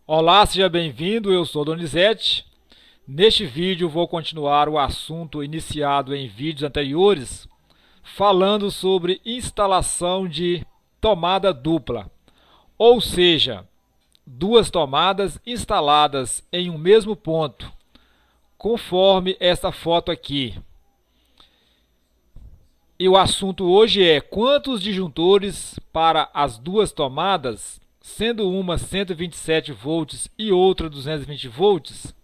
Olá, seja bem-vindo, eu sou Donizete. Neste vídeo vou continuar o assunto iniciado em vídeos anteriores, falando sobre instalação de tomada dupla, ou seja, duas tomadas instaladas em um mesmo ponto, conforme esta foto aqui. E o assunto hoje é quantos disjuntores para as duas tomadas, sendo uma 127 volts e outra 220 volts.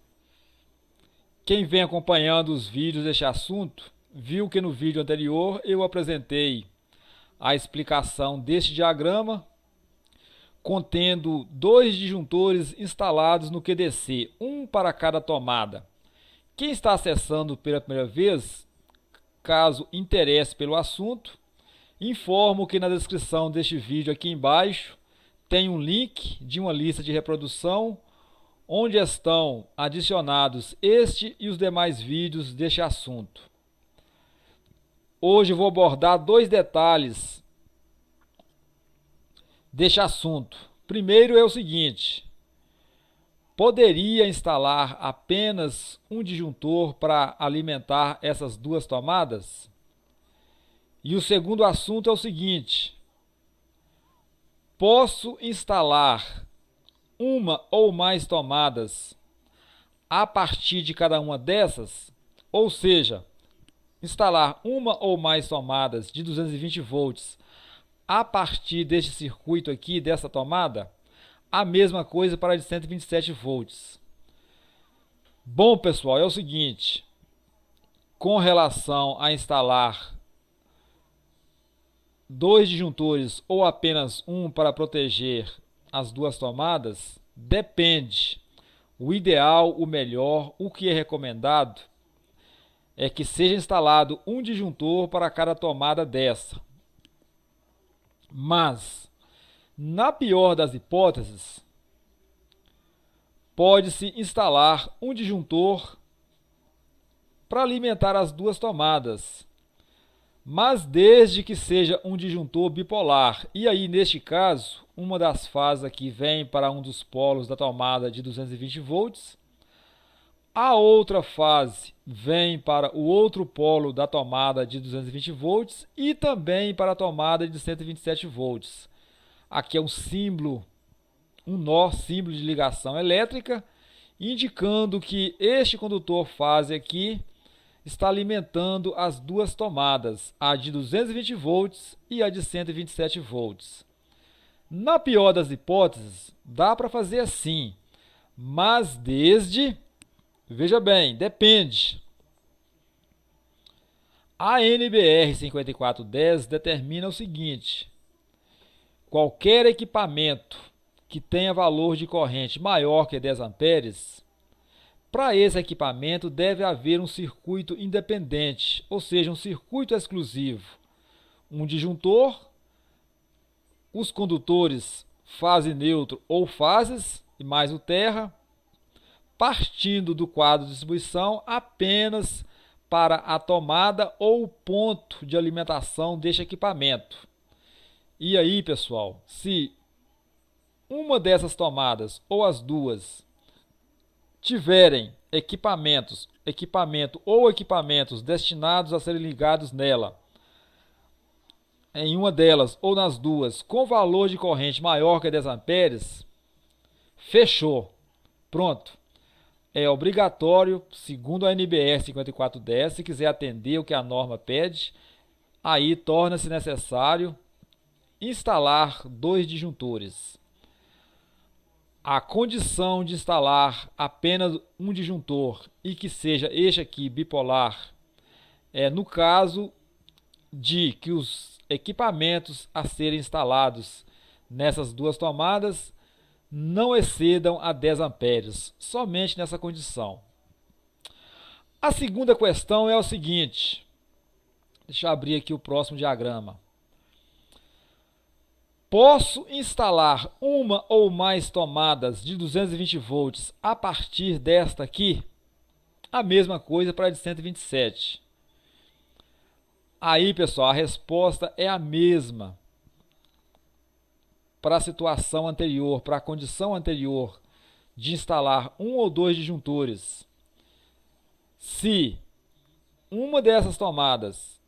Quem vem acompanhando os vídeos deste assunto, viu que no vídeo anterior eu apresentei a explicação deste diagrama, contendo dois disjuntores instalados no QDC, um para cada tomada. Quem está acessando pela primeira vez, caso interesse pelo assunto, informo que na descrição deste vídeo aqui embaixo tem um link de uma lista de reprodução onde estão adicionados este e os demais vídeos deste assunto. Hoje vou abordar dois detalhes deste assunto. Primeiro é o seguinte: poderia instalar apenas um disjuntor para alimentar essas duas tomadas? E o segundo assunto é o seguinte: posso instalar uma ou mais tomadas a partir de cada uma dessas? Ou seja, instalar uma ou mais tomadas de 220 volts a partir deste circuito aqui, dessa tomada? A mesma coisa para a de 127 volts. Bom, pessoal, é o seguinte: com relação a instalar dois disjuntores ou apenas um para proteger as duas tomadas, depende. O ideal, o melhor, o que é recomendado é que seja instalado um disjuntor para cada tomada dessa. Mas, na pior das hipóteses, pode-se instalar um disjuntor para alimentar as duas tomadas, mas desde que seja um disjuntor bipolar. E aí, neste caso, uma das fases aqui vem para um dos polos da tomada de 220 volts, a outra fase vem para o outro polo da tomada de 220 volts e também para a tomada de 127 volts. Aqui é um símbolo, um nó, símbolo de ligação elétrica, indicando que este condutor fase aqui está alimentando as duas tomadas, a de 220 volts e a de 127 volts. Na pior das hipóteses, dá para fazer assim, mas veja bem, depende. A NBR 5410 determina o seguinte: qualquer equipamento que tenha valor de corrente maior que 10 amperes, para esse equipamento deve haver um circuito independente, ou seja, um circuito exclusivo. Um disjuntor, os condutores fase neutro ou fases, e mais o terra, partindo do quadro de distribuição apenas para a tomada ou ponto de alimentação deste equipamento. E aí, pessoal, se uma dessas tomadas ou as duas tiverem equipamentos destinados a serem ligados nela, em uma delas ou nas duas, com valor de corrente maior que 10 amperes, fechou. Pronto. É obrigatório, segundo a NBR 5410, se quiser atender o que a norma pede, aí torna-se necessário instalar dois disjuntores. A condição de instalar apenas um disjuntor e que seja este aqui bipolar é no caso de que os equipamentos a serem instalados nessas duas tomadas não excedam a 10 amperes, somente nessa condição. A segunda questão é o seguinte: deixa eu abrir aqui o próximo diagrama. Posso instalar uma ou mais tomadas de 220 volts a partir desta aqui? A mesma coisa para a de 127. Aí, pessoal, a resposta é a mesma. para a situação anterior, para a condição anterior de instalar um ou dois disjuntores, se uma dessas tomadas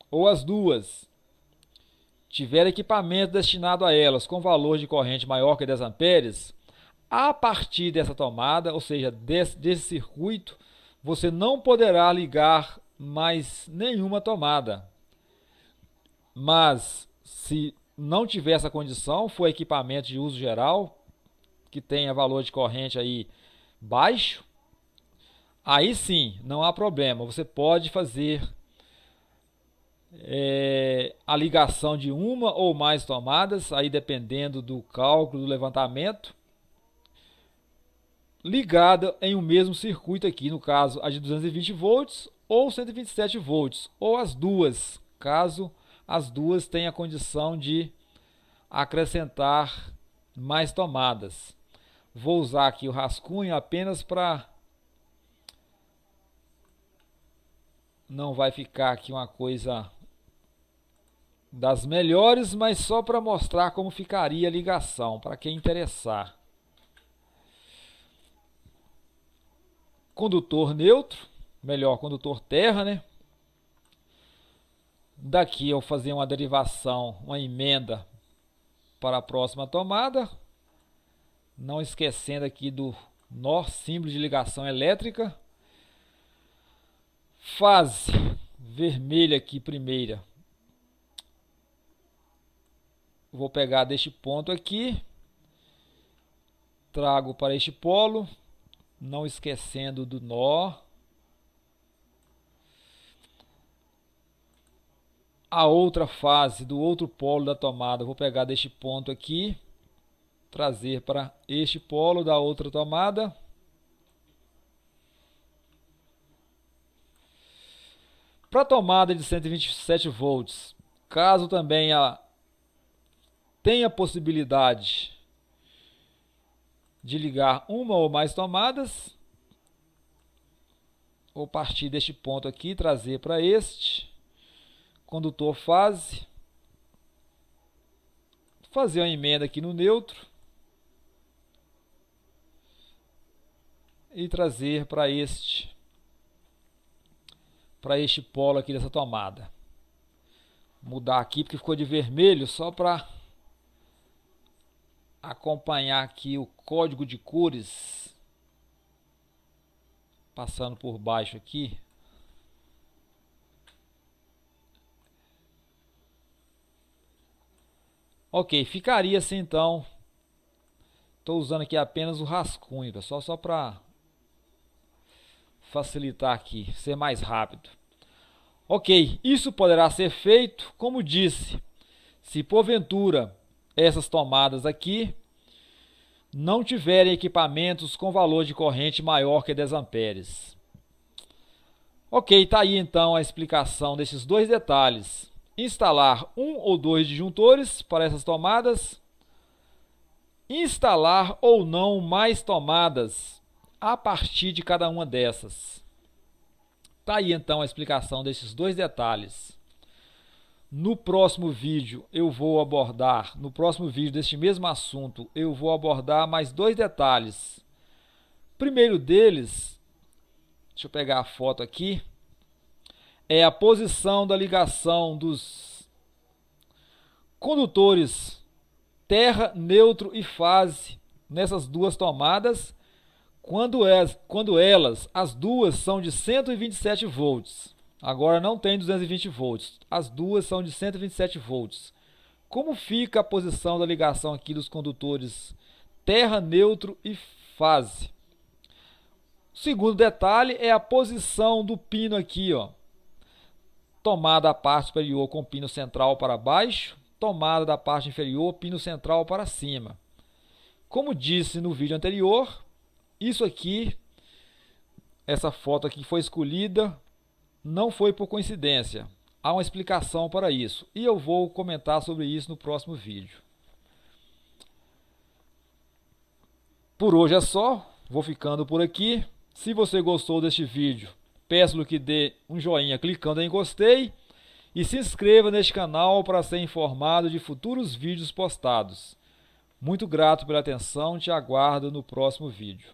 ou as duas tiver equipamento destinado a elas com valor de corrente maior que 10 amperes, a partir dessa tomada, ou seja, desse circuito, você não poderá ligar mais nenhuma tomada. Mas, se não tiver essa condição, for equipamento de uso geral, que tenha valor de corrente aí baixo, aí sim, não há problema. Você pode fazer a ligação de uma ou mais tomadas, aí dependendo do cálculo do levantamento, ligada em um mesmo circuito aqui, no caso a de 220 volts ou 127 volts, ou as duas, caso as duas tenham a condição de acrescentar mais tomadas. Vou usar aqui o rascunho apenas para não vai ficar aqui uma coisa das melhores, mas só para mostrar como ficaria a ligação, para quem interessar. Condutor neutro, melhor, condutor terra, né? Daqui eu vou fazer uma derivação, uma emenda para a próxima tomada, não esquecendo aqui do nó, símbolo de ligação elétrica. Fase vermelha aqui, primeira. Vou pegar deste ponto aqui, trago para este polo, não esquecendo do nó. A outra fase do outro polo da tomada, vou pegar deste ponto aqui, trazer para este polo da outra tomada. Para a tomada de 127 volts, caso também tenha possibilidade de ligar uma ou mais tomadas, vou partir deste ponto aqui, trazer para este condutor fase, fazer uma emenda aqui no neutro e trazer para este polo aqui dessa tomada. Mudar aqui porque ficou de vermelho, só para acompanhar aqui o código de cores, passando por baixo aqui. Ok, ficaria assim então. Estou usando aqui apenas o rascunho, pessoal, só para facilitar aqui, ser mais rápido. Ok, isso poderá ser feito, como disse, se porventura essas tomadas aqui não tiverem equipamentos com valor de corrente maior que 10 amperes. Ok, está aí então a explicação desses dois detalhes. Instalar um ou dois disjuntores para essas tomadas, instalar ou não mais tomadas a partir de cada uma dessas. Tá aí então a explicação desses dois detalhes. No próximo vídeo no próximo vídeo deste mesmo assunto, eu vou abordar mais dois detalhes. Primeiro deles, deixa eu pegar a foto aqui, é a posição da ligação dos condutores terra, neutro e fase nessas duas tomadas, quando elas, as duas, são de 127 volts. Agora não tem 220 volts, as duas são de 127 volts. Como fica a posição da ligação aqui dos condutores terra, neutro e fase? O segundo detalhe é a posição do pino aqui, ó. Tomada a parte superior com pino central para baixo, tomada da parte inferior, pino central para cima. Como disse no vídeo anterior, isso aqui, essa foto aqui foi escolhida, não foi por coincidência. Há uma explicação para isso e eu vou comentar sobre isso no próximo vídeo. Por hoje é só, vou ficando por aqui. Se você gostou deste vídeo, peço-lhe que dê um joinha clicando em gostei e se inscreva neste canal para ser informado de futuros vídeos postados. Muito grato pela atenção, te aguardo no próximo vídeo.